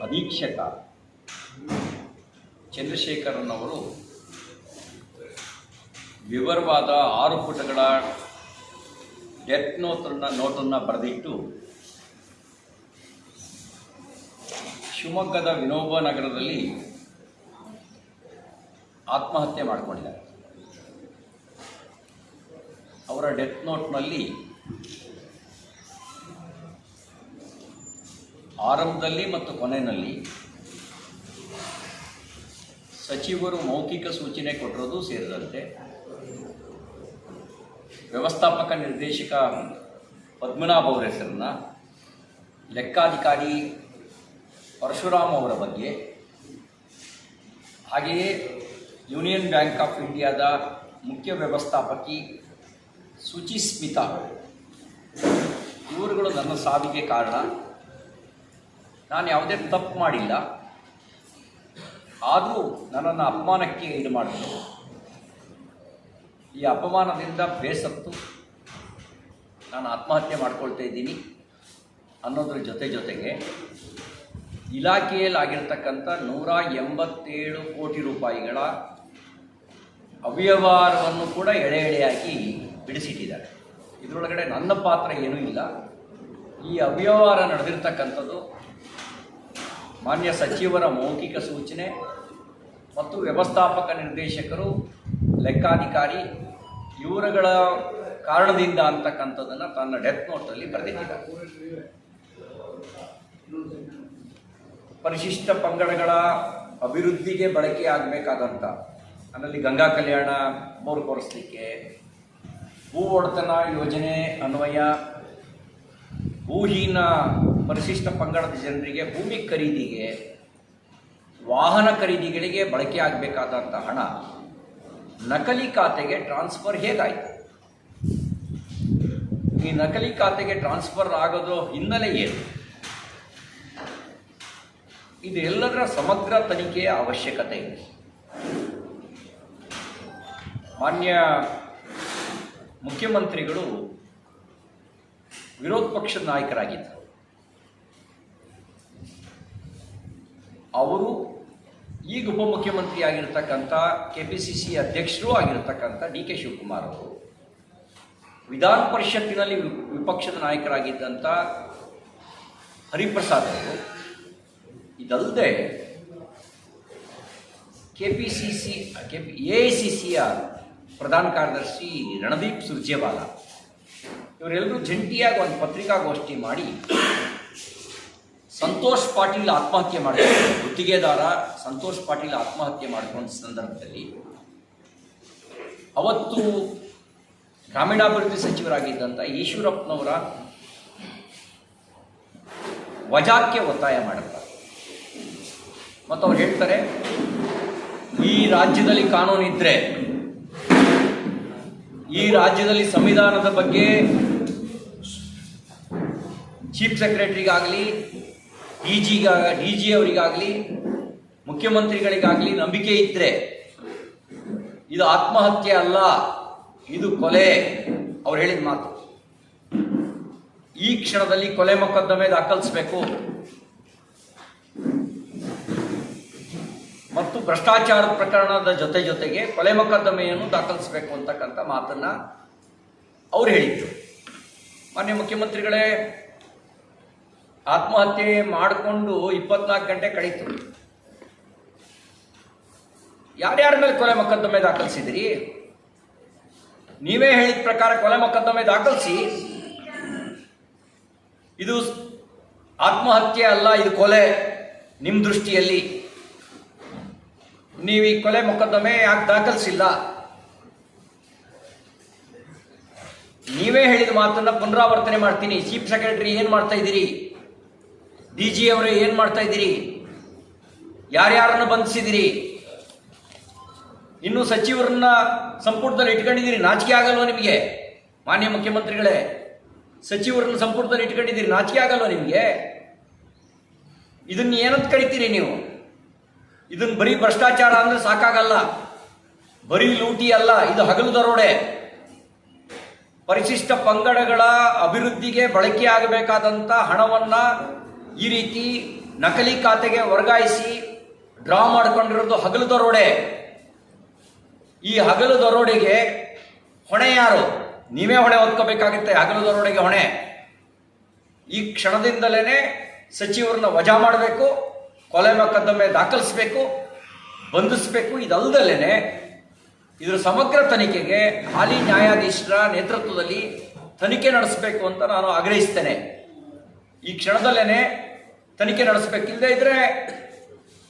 ಅಧೀಕ್ಷಕ ಚಂದ್ರಶೇಖರನ್ ಅವರು ವಿವರವಾದ 6 ಪುಟಗಳ ಡೆತ್ ನೋಟನ್ನು ಬರೆದಿಟ್ಟು ಶಿವಮೊಗ್ಗದ ವಿನೋಬ ನಗರದಲ್ಲಿ ಆತ್ಮಹತ್ಯೆ ಮಾಡಿಕೊಂಡಿದ್ದಾರೆ. ಅವರ ಡೆತ್ ನೋಟ್ನಲ್ಲಿ ಆರಂಭದಲ್ಲಿ ಮತ್ತು ಕೊನೆಯಲ್ಲಿ ಸಚಿವರು ಮೌಖಿಕ ಸೂಚನೆ ಕೊಟ್ಟಿರೋದು ಸೇರಿದಂತೆ ವ್ಯವಸ್ಥಾಪಕ ನಿರ್ದೇಶಕ ಪದ್ಮನಾಭ್ ಅವರ ಹೆಸರನ್ನ, ಲೆಕ್ಕಾಧಿಕಾರಿ ಪರಶುರಾಮ್ ಅವರ ಬಗ್ಗೆ, ಹಾಗೆಯೇ ಯೂನಿಯನ್ ಬ್ಯಾಂಕ್ ಆಫ್ ಇಂಡಿಯಾದ ಮುಖ್ಯ ವ್ಯವಸ್ಥಾಪಕಿ ಸುಚಿಸ್ಮಿತಾ ಇವರುಗಳು ನನ್ನ ಸಾವಿಗೆ ಕಾರಣ. ನಾನು ಯಾವುದೇ ತಪ್ಪು ಮಾಡಿಲ್ಲ, ಆದರೂ ನನ್ನನ್ನು ಅಪಮಾನಕ್ಕೆ ಈಡು ಮಾಡಿದ್ರು. ಈ ಅಪಮಾನದಿಂದ ಬೇಸತ್ತು ನಾನು ಆತ್ಮಹತ್ಯೆ ಮಾಡ್ಕೊಳ್ತಾ ಇದ್ದೀನಿ ಅನ್ನೋದ್ರ ಜೊತೆಗೆ ಇಲಾಖೆಯಲ್ಲಿ ಆಗಿರ್ತಕ್ಕಂಥ 187 ಕೋಟಿ ರೂಪಾಯಿಗಳ ಅವ್ಯವಹಾರವನ್ನು ಕೂಡ ಎಳೆಯಾಗಿ ಬಿಡಿಸಿಟ್ಟಿದ್ದಾರೆ. ಇದರೊಳಗಡೆ ನನ್ನ ಪಾತ್ರ ಏನೂ ಇಲ್ಲ. ಈ ಅವ್ಯವಹಾರ ನಡೆದಿರ್ತಕ್ಕಂಥದ್ದು ಮಾನ್ಯ ಸಚಿವರ ಮೌಖಿಕ ಸೂಚನೆ ಮತ್ತು ವ್ಯವಸ್ಥಾಪಕ ನಿರ್ದೇಶಕರು, ಲೆಕ್ಕಾಧಿಕಾರಿ ಇವರುಗಳ ಕಾರಣದಿಂದ ಅಂತಕ್ಕಂಥದ್ದನ್ನು ತನ್ನ ಡೆತ್ ನೋಟಲ್ಲಿ ಬರೆದಿದ್ದಾರೆ. ಪರಿಶಿಷ್ಟ ಪಂಗಡಗಳ ಅಭಿವೃದ್ಧಿಗೆ ಬಳಕೆಯಾಗಬೇಕಾದಂಥ ಅದರಲ್ಲಿ ಗಂಗಾ ಕಲ್ಯಾಣ ಬೋರ್ ಕೊರೆಸಲಿಕ್ಕೆ, ಭೂ ಒಡೆತನ ಯೋಜನೆ ಅನ್ವಯ ಭೂಹೀನ ಪರಿಶಿಷ್ಟ ಪಂಗಡದ ಜನರಿಗೆ ಭೂಮಿ ಖರೀದಿಗೆ, ವಾಹನ ಖರೀದಿಗಳಿಗೆ ಬಳಕೆಯಾಗಬೇಕಾದಂಥ ಹಣ ನಕಲಿ ಖಾತೆಗೆ ಟ್ರಾನ್ಸ್ಫರ್ ಹೇಗಾಯಿತು? ಈ ನಕಲಿ ಖಾತೆಗೆ ಟ್ರಾನ್ಸ್ಫರ್ ಆಗೋದು ಹಿನ್ನೆಲೆ ಏನು? ಇದೆಲ್ಲದರ ಸಮಗ್ರ ತನಿಖೆಯ ಅವಶ್ಯಕತೆ ಇದೆ. ಮಾನ್ಯ ಮುಖ್ಯಮಂತ್ರಿಗಳು ವಿರೋಧ ಪಕ್ಷದ ನಾಯಕರಾಗಿದ್ದರು. ಅವರು ಈಗ ಉಪಮುಖ್ಯಮಂತ್ರಿ ಆಗಿರ್ತಕ್ಕಂಥ KPCC ಅಧ್ಯಕ್ಷರೂ ಆಗಿರ್ತಕ್ಕಂಥ DK ಶಿವಕುಮಾರ್ ಅವರು, ವಿಧಾನ ಪರಿಷತ್ತಿನಲ್ಲಿ ವಿಪಕ್ಷದ ನಾಯಕರಾಗಿದ್ದಂಥ ಹರಿಪ್ರಸಾದ್ ಅವರು, ಇದಲ್ಲದೆ AICCಯ ಪ್ರಧಾನ ಕಾರ್ಯದರ್ಶಿ ರಣದೀಪ್ ಸುರ್ಜೇವಾಲಾ ಇವರೆಲ್ಲರೂ ಜಂಟಿಯಾಗಿ ಒಂದು ಪತ್ರಿಕಾಗೋಷ್ಠಿ ಮಾಡಿ ಸಂತೋಷ್ ಪಾಟೀಲ್ ಆತ್ಮಹತ್ಯೆ ಮಾಡಿಕೊಂಡು, ಗುತ್ತಿಗೆದಾರ ಸಂತೋಷ್ ಪಾಟೀಲ್ ಆತ್ಮಹತ್ಯೆ ಮಾಡಿಕೊಂಡ ಸಂದರ್ಭದಲ್ಲಿ ಅವತ್ತು ಗ್ರಾಮೀಣಾಭಿವೃದ್ಧಿ ಸಚಿವರಾಗಿದ್ದಂಥ ಈಶ್ವರಪ್ಪನವರ ವಜಾಕ್ಕೆ ಒತ್ತಾಯ ಮಾಡುತ್ತಾರೆ. ಮತ್ತು ಅವ್ರು ಹೇಳ್ತಾರೆ, ಈ ರಾಜ್ಯದಲ್ಲಿ ಕಾನೂನಿದ್ದರೆ, ಈ ರಾಜ್ಯದಲ್ಲಿ ಸಂವಿಧಾನದ ಬಗ್ಗೆ ಚೀಫ್ ಸೆಕ್ರೆಟರಿಗಾಗಲಿ, DG ಅವರಿಗಾಗಲಿ, ಮುಖ್ಯಮಂತ್ರಿಗಳಿಗಾಗಲಿ ನಂಬಿಕೆ ಇದ್ದರೆ ಇದು ಆತ್ಮಹತ್ಯೆ ಅಲ್ಲ, ಇದು ಕೊಲೆ. ಅವ್ರು ಹೇಳಿದ ಮಾತು, ಈ ಕ್ಷಣದಲ್ಲಿ ಕೊಲೆ ಮೊಕದ್ದಮೆ ದಾಖಲಿಸಬೇಕು ಮತ್ತು ಭ್ರಷ್ಟಾಚಾರದ ಪ್ರಕರಣದ ಜೊತೆಗೆ ಕೊಲೆ ಮೊಕದ್ದಮೆಯನ್ನು ದಾಖಲಿಸಬೇಕು ಅಂತಕ್ಕಂಥ ಮಾತನ್ನು ಅವ್ರು ಹೇಳಿದ್ರು. ಮಾನ್ಯ ಮುಖ್ಯಮಂತ್ರಿಗಳೇ, ಆತ್ಮಹತ್ಯೆ ಮಾಡಿಕೊಂಡು 24 ಗಂಟೆ ಕಳೀತು. ಯಾರ್ಯಾರ ಮೇಲೆ ಕೊಲೆ ಮೊಕದ್ದಮೆ ದಾಖಲಿಸಿದಿರಿ? ನೀವೇ ಹೇಳಿದ ಪ್ರಕಾರ ಕೊಲೆ ಮೊಕದ್ದಮೆ ದಾಖಲಿಸಿ. ಇದು ಆತ್ಮಹತ್ಯೆ ಅಲ್ಲ, ಇದು ಕೊಲೆ. ನಿಮ್ಮ ದೃಷ್ಟಿಯಲ್ಲಿ ನೀವು ಈ ಕೊಲೆ ಮೊಕದ್ದಮೆ ಯಾಕೆ ದಾಖಲಿಸಿಲ್ಲ? ನೀವೇ ಹೇಳಿದ ಮಾತನ್ನ ಪುನರಾವರ್ತನೆ ಮಾಡ್ತೀನಿ. ಚೀಫ್ ಸೆಕ್ರೆಟರಿ ಏನು ಮಾಡ್ತಾ ಇದ್ದೀರಿ? DG ಅವರೇ ಏನು ಮಾಡ್ತಾ ಇದ್ದೀರಿ? ಯಾರ್ಯಾರನ್ನು ಬಂಧಿಸಿದಿರಿ? ಇನ್ನು ಸಚಿವರನ್ನ ಸಂಪುಟದಲ್ಲಿ ಇಟ್ಕೊಂಡಿದ್ದೀರಿ, ನಾಚಿಕೆ ಆಗಲ್ವ ನಿಮಗೆ? ಮಾನ್ಯ ಮುಖ್ಯಮಂತ್ರಿಗಳೇ, ಸಚಿವರನ್ನ ಸಂಪುಟದಲ್ಲಿ ಇಟ್ಕೊಂಡಿದ್ದೀರಿ, ನಾಚಿಕೆ ಆಗಲ್ವ ನಿಮಗೆ? ಇದನ್ನ ಏನಂತ ಕರಿತೀರಿ ನೀವು? ಇದನ್ನ ಬರೀ ಭ್ರಷ್ಟಾಚಾರ ಅಂದ್ರೆ ಸಾಕಾಗಲ್ಲ, ಬರೀ ಲೂಟಿ ಅಲ್ಲ, ಇದು ಹಗಲು ದರೋಡೆ. ಪರಿಶಿಷ್ಟ ಪಂಗಡಗಳ ಅಭಿವೃದ್ಧಿಗೆ ಬಳಕೆಯಾಗಬೇಕಾದಂಥ ಹಣವನ್ನು ಈ ರೀತಿ ನಕಲಿ ಖಾತೆಗೆ ವರ್ಗಾಯಿಸಿ ಡ್ರಾ ಮಾಡ್ಕೊಂಡಿರೋದು ಹಗಲು ದರೋಡೆ. ಈ ಹಗಲು ದರೋಡೆಗೆ ಹೊಣೆ ಯಾರು? ನೀವೇ ಹೊಣೆ ಹೊತ್ಕೋಬೇಕಾಗುತ್ತೆ. ಹಗಲು ದರೋಡೆಗೆ ಹೊಣೆ ಈ ಕ್ಷಣದಿಂದಲೇ ಸಚಿವರನ್ನ ವಜಾ ಮಾಡಬೇಕು, ಕೊಲೆ ಮೊಕದ್ದಮೆ ದಾಖಲಿಸಬೇಕು, ಬಂಧಿಸಬೇಕು. ಇದಲ್ಲದಲ್ಲೇ ಇದರ ಸಮಗ್ರ ತನಿಖೆಗೆ ಹಾಲಿ ನ್ಯಾಯಾಧೀಶರ ನೇತೃತ್ವದಲ್ಲಿ ತನಿಖೆ ನಡೆಸಬೇಕು ಅಂತ ನಾನು ಆಗ್ರಹಿಸ್ತೇನೆ. ಈ ಕ್ಷಣದಲ್ಲೇ ತನಿಖೆ ನಡೆಸಬೇಕಿಲ್ಲದೆ ಇದ್ರೆ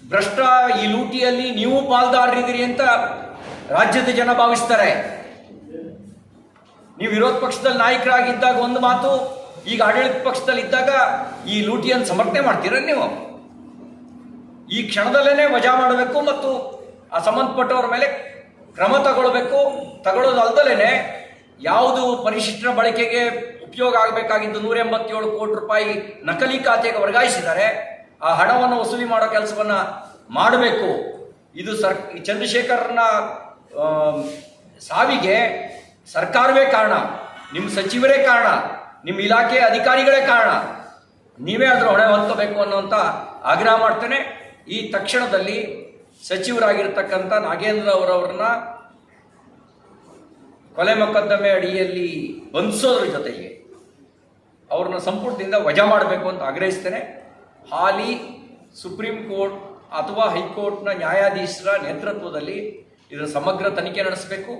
ಭ್ರಷ್ಟ ಈ ಲೂಟಿಯಲ್ಲಿ ನೀವು ಪಾಲ್ದಾರರಿದ್ದೀರಿ ಅಂತ ರಾಜ್ಯದ ಜನ ಭಾವಿಸ್ತಾರೆ. ನೀವು ವಿರೋಧ ಪಕ್ಷದಲ್ಲಿ ನಾಯಕರಾಗಿದ್ದಾಗ ಒಂದು ಮಾತು, ಈಗ ಆಡಳಿತ ಪಕ್ಷದಲ್ಲಿ ಇದ್ದಾಗ ಈ ಲೂಟಿಯನ್ನು ಸಮರ್ಥನೆ ಮಾಡ್ತೀರ ನೀವು. ಈ ಕ್ಷಣದಲ್ಲೇ ವಜಾ ಮಾಡಬೇಕು ಮತ್ತು ಆ ಸಂಬಂಧಪಟ್ಟವರ ಮೇಲೆ ಕ್ರಮ ತಗೊಳ್ಳೋದಲ್ದಲೇ ಯಾವುದು ಪರಿಶಿಷ್ಟ ಬಳಕೆಗೆ ಉಪಯೋಗ ಆಗಬೇಕಾಗಿದ್ದು 187 ಕೋಟಿ ರೂಪಾಯಿ ನಕಲಿ ಖಾತೆಗೆ ವರ್ಗಾಯಿಸಿದ್ದಾರೆ, ಆ ಹಣವನ್ನು ವಸೂಲಿ ಮಾಡೋ ಕೆಲಸವನ್ನ ಮಾಡಬೇಕು. ಇದು ಚಂದ್ರಶೇಖರ್ನ ಸಾವಿಗೆ ಸರ್ಕಾರವೇ ಕಾರಣ, ನಿಮ್ಮ ಸಚಿವರೇ ಕಾರಣ, ನಿಮ್ಮ ಇಲಾಖೆಯ ಅಧಿಕಾರಿಗಳೇ ಕಾರಣ. ನೀವೇ ಅದರ ಹೊಣೆ ಹೊತ್ಕೋಬೇಕು ಅನ್ನುವಂಥ ಆಗ್ರಹ ಮಾಡ್ತೇನೆ. ಈ ತಕ್ಷಣದಲ್ಲಿ ಸಚಿವರಾಗಿರ್ತಕ್ಕಂಥ ನಾಗೇಂದ್ರ ಅವರವ್ರನ್ನ ಕೊಲೆ ಮೊಕದ್ದಮೆ ಅಡಿಯಲ್ಲಿ ಬಂಧಿಸೋದ್ರ ಜೊತೆಗೆ ಅವ್ರನ್ನ ಸಂಪುಟದಿಂದ ವಜಾ ಮಾಡಬೇಕು ಅಂತ ಆಗ್ರಹಿಸ್ತೇನೆ. ಹಾಲಿ ಸುಪ್ರೀಂ ಕೋರ್ಟ್ ಅಥವಾ ಹೈಕೋರ್ಟ್ನ ನ್ಯಾಯಾಧೀಶರ ನೇತೃತ್ವದಲ್ಲಿ ಇದರ ಸಮಗ್ರ ತನಿಖೆ ನಡೆಸಬೇಕು.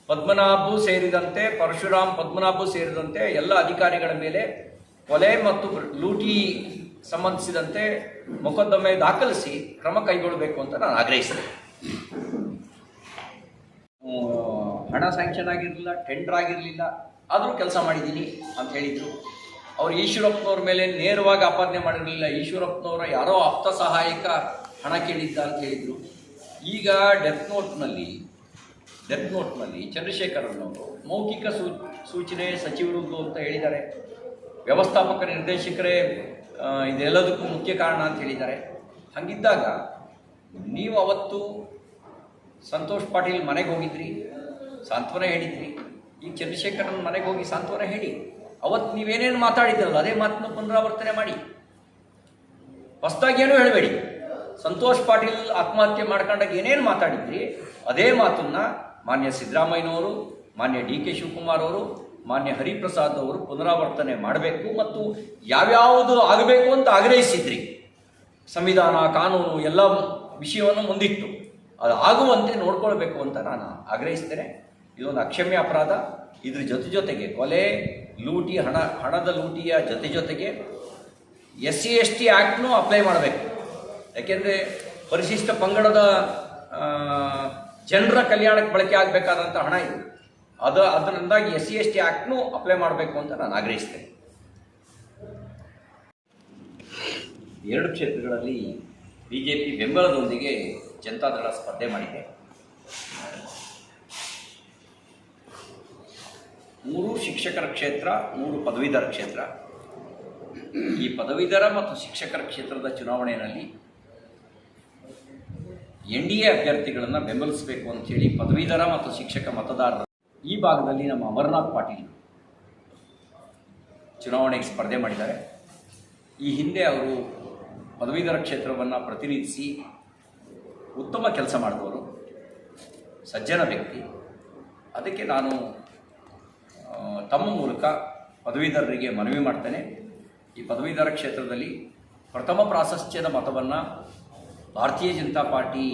ಪದ್ಮನಾಭು ಸೇರಿದಂತೆ ಪರಶುರಾಮ್ ಪದ್ಮನಾಭು ಸೇರಿದಂತೆ ಎಲ್ಲ ಅಧಿಕಾರಿಗಳ ಮೇಲೆ ಕೊಲೆ ಮತ್ತು ಲೂಟಿ ಸಂಬಂಧಿಸಿದಂತೆ ಮೊಕದ್ದಮೆ ದಾಖಲಿಸಿ ಕ್ರಮ ಕೈಗೊಳ್ಳಬೇಕು ಅಂತ ನಾನು ಆಗ್ರಹಿಸ್ತೇನೆ. ಹಣ ಸ್ಯಾಂಕ್ಷನ್ ಆಗಿರಲಿಲ್ಲ, ಟೆಂಡರ್ ಆಗಿರಲಿಲ್ಲ, ಆದರೂ ಕೆಲಸ ಮಾಡಿದ್ದೀನಿ ಅಂತ ಹೇಳಿದರು. ಅವರು ಈಶ್ವರಪ್ಪನವ್ರ ಮೇಲೆ ನೇರವಾಗಿ ಆಪಾದನೆ ಮಾಡಿರಲಿಲ್ಲ. ಈಶ್ವರಪ್ಪನವರ ಯಾರೋ ಆಪ್ತ ಸಹಾಯಕ ಹಣ ಕೇಳಿದ್ದ ಅಂತ ಹೇಳಿದರು. ಈಗ ಡೆತ್ ನೋಟ್ನಲ್ಲಿ ಚಂದ್ರಶೇಖರನವರು ಮೌಖಿಕ ಸೂಚನೆ ಸಚಿವರದ್ದು ಅಂತ ಹೇಳಿದ್ದಾರೆ. ವ್ಯವಸ್ಥಾಪಕ ನಿರ್ದೇಶಕರೇ ಇದೆಲ್ಲದಕ್ಕೂ ಮುಖ್ಯ ಕಾರಣ ಅಂತ ಹೇಳಿದ್ದಾರೆ. ಹಾಗಿದ್ದಾಗ ನೀವು ಅವತ್ತು ಸಂತೋಷ್ ಪಾಟೀಲ್ ಮನೆಗೆ ಹೋಗಿದ್ರಿ, ಸಾಂತ್ವನ ಹೇಳಿದ್ರಿ. ಈಗ ಚಂದ್ರಶೇಖರನ ಮನೆಗೆ ಹೋಗಿ ಸಾಂತ್ವನ ಹೇಳಿ. ಅವತ್ತು ನೀವೇನೇನು ಮಾತಾಡಿದ್ರಲ್ಲ ಅದೇ ಮಾತನ್ನು ಪುನರಾವರ್ತನೆ ಮಾಡಿ. ಹೊಸದಾಗಿ ಏನೂ ಹೇಳಬೇಡಿ. ಸಂತೋಷ್ ಪಾಟೀಲ್ ಆತ್ಮಹತ್ಯೆ ಮಾಡ್ಕೊಂಡಾಗ ಏನೇನು ಮಾತಾಡಿದ್ರಿ ಅದೇ ಮಾತನ್ನ ಮಾನ್ಯ ಸಿದ್ದರಾಮಯ್ಯನವರು, ಮಾನ್ಯ DK ಶಿವಕುಮಾರ್ ಅವರು, ಮಾನ್ಯ ಹರಿಪ್ರಸಾದ್ ಅವರು ಪುನರಾವರ್ತನೆ ಮಾಡಬೇಕು ಮತ್ತು ಯಾವ್ಯಾವುದು ಆಗಬೇಕು ಅಂತ ಆಗ್ರಹಿಸಿದ್ರಿ. ಸಂವಿಧಾನ, ಕಾನೂನು ಎಲ್ಲ ವಿಷಯವನ್ನು ಮುಂದಿಟ್ಟು ಅದು ಆಗುವಂತೆ ನೋಡ್ಕೊಳ್ಬೇಕು ಅಂತ ನಾನು ಆಗ್ರಹಿಸ್ತೇನೆ. ಇದೊಂದು ಅಕ್ಷಮ್ಯ ಅಪರಾಧ. ಇದ್ರ ಜೊತೆಗೆ ಕೊಲೆ, ಲೂಟಿ, ಹಣದ ಲೂಟಿಯ ಜೊತೆಗೆ SC/ST ಆ್ಯಕ್ಟ್ನೂ ಅಪ್ಲೈ ಮಾಡಬೇಕು. ಯಾಕೆಂದರೆ ಪರಿಶಿಷ್ಟ ಪಂಗಡದ ಜನರ ಕಲ್ಯಾಣಕ್ಕೆ ಬಳಕೆ ಆಗಬೇಕಾದಂಥ ಹಣ ಇದು. ಅದರಿಂದಾಗಿ SC/ST ಆ್ಯಕ್ಟ್ನೂ ಅಪ್ಲೈ ಮಾಡಬೇಕು ಅಂತ ನಾನು ಆಗ್ರಹಿಸ್ತೇನೆ. 2 ಕ್ಷೇತ್ರಗಳಲ್ಲಿ BJP ಬೆಂಬಲದೊಂದಿಗೆ ಜನತಾದಳ ಸ್ಪರ್ಧೆ ಮಾಡಿದೆ. 3 ಶಿಕ್ಷಕರ ಕ್ಷೇತ್ರ, 3 ಪದವೀಧರ ಕ್ಷೇತ್ರ. ಈ ಪದವೀಧರ ಮತ್ತು ಶಿಕ್ಷಕರ ಕ್ಷೇತ್ರದ ಚುನಾವಣೆಯಲ್ಲಿ NDA ಅಭ್ಯರ್ಥಿಗಳನ್ನು ಬೆಂಬಲಿಸಬೇಕು ಅಂತೇಳಿ ಪದವೀಧರ ಮತ್ತು ಶಿಕ್ಷಕ ಮತದಾರರು ಈ ಭಾಗದಲ್ಲಿ ನಮ್ಮ ಅಮರನಾಥ್ ಪಾಟೀಲ್ ಚುನಾವಣೆಗೆ ಸ್ಪರ್ಧೆ ಮಾಡಿದ್ದಾರೆ. ಈ ಹಿಂದೆ ಅವರು ಪದವೀಧರ ಕ್ಷೇತ್ರವನ್ನು ಪ್ರತಿನಿಧಿಸಿ ಉತ್ತಮ ಕೆಲಸ ಮಾಡಿದವರು, ಸಜ್ಜನ ವ್ಯಕ್ತಿ. ಅದಕ್ಕೆ ನಾನು ತಮ್ಮ ಮೂಲಕ ಪದವೀಧರರಿಗೆ ಮನವಿ ಮಾಡ್ತೇನೆ. ಈ ಪದವೀಧರ ಕ್ಷೇತ್ರದಲ್ಲಿ ಪ್ರಥಮ ಪ್ರಾಶಸ್ತ್ಯದ ಮತವನ್ನು ಭಾರತೀಯ ಜನತಾ ಪಾರ್ಟಿ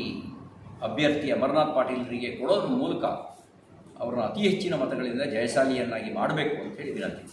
ಅಭ್ಯರ್ಥಿ ಅಮರನಾಥ್ ಪಾಟೀಲರಿಗೆ ಕೊಡೋದ್ರ ಮೂಲಕ ಅವರನ್ನು ಅತಿ ಹೆಚ್ಚಿನ ಮತಗಳಿಂದ ಜಯಶಾಲಿಯನ್ನಾಗಿ ಮಾಡಬೇಕು ಅಂತೇಳಿ ವಿನಂತಿ.